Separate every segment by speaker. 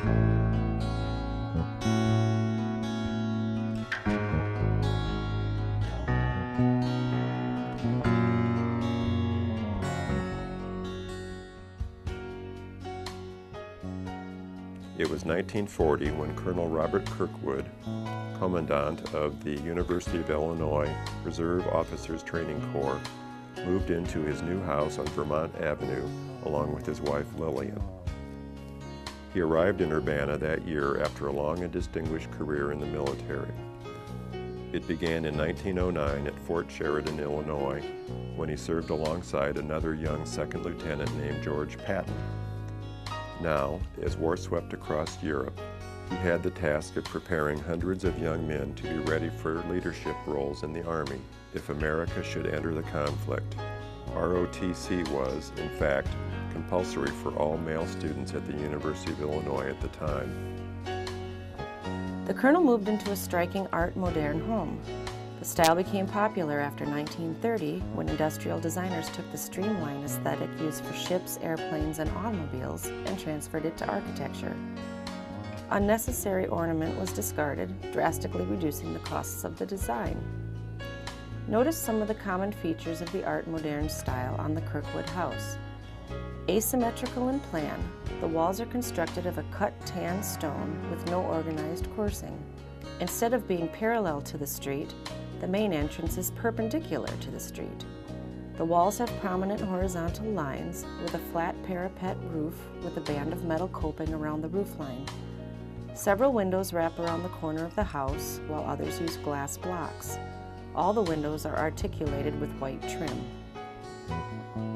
Speaker 1: It was 1940 when Colonel Robert Kirkwood, Commandant of the University of Illinois Reserve Officers Training Corps, moved into his new house on Vermont Avenue along with his wife Lillian. He arrived in Urbana that year after a long and distinguished career in the military. It began in 1909 at Fort Sheridan, Illinois, when he served alongside another young second lieutenant named George Patton. Now, as war swept across Europe, he had the task of preparing hundreds of young men to be ready for leadership roles in the Army if America should enter the conflict. ROTC was, in fact, compulsory for all male students at the University of Illinois at the time.
Speaker 2: The colonel moved into a striking Art Moderne home. The style became popular after 1930 when industrial designers took the streamlined aesthetic used for ships, airplanes, and automobiles and transferred it to architecture. Unnecessary ornament was discarded, drastically reducing the costs of the design. Notice some of the common features of the Art Moderne style on the Kirkwood house. Asymmetrical in plan, the walls are constructed of a cut tan stone with no organized coursing. Instead of being parallel to the street, the main entrance is perpendicular to the street. The walls have prominent horizontal lines with a flat parapet roof with a band of metal coping around the roofline. Several windows wrap around the corner of the house, while others use glass blocks. All the windows are articulated with white trim.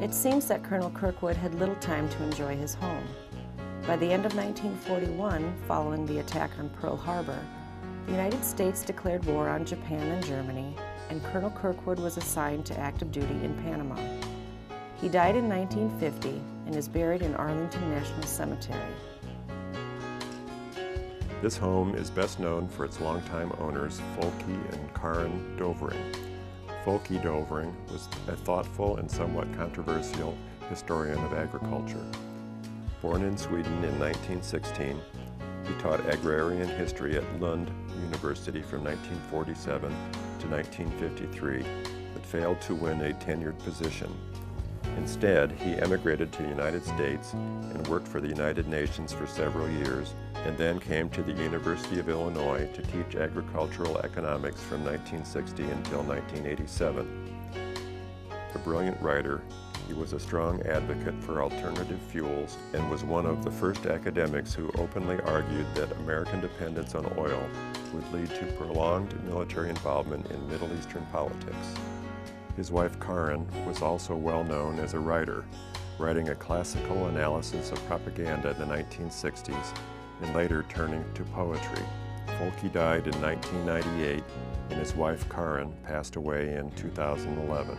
Speaker 2: It seems that Colonel Kirkwood had little time to enjoy his home. By the end of 1941, following the attack on Pearl Harbor, the United States declared war on Japan and Germany, and Colonel Kirkwood was assigned to active duty in Panama. He died in 1950 and is buried in Arlington National Cemetery.
Speaker 1: This home is best known for its longtime owners, Folke and Karen Dovring. Folke Dovring was a thoughtful and somewhat controversial historian of agriculture. Born in Sweden in 1916, he taught agrarian history at Lund University from 1947 to 1953, but failed to win a tenured position. Instead, he emigrated to the United States and worked for the United Nations for several years, and then came to the University of Illinois to teach agricultural economics from 1960 until 1987. A brilliant writer, he was a strong advocate for alternative fuels and was one of the first academics who openly argued that American dependence on oil would lead to prolonged military involvement in Middle Eastern politics. His wife Karen was also well known as a writer, writing a classical analysis of propaganda in the 1960s and later turning to poetry. Folke died in 1998 and his wife Karen passed away in 2011.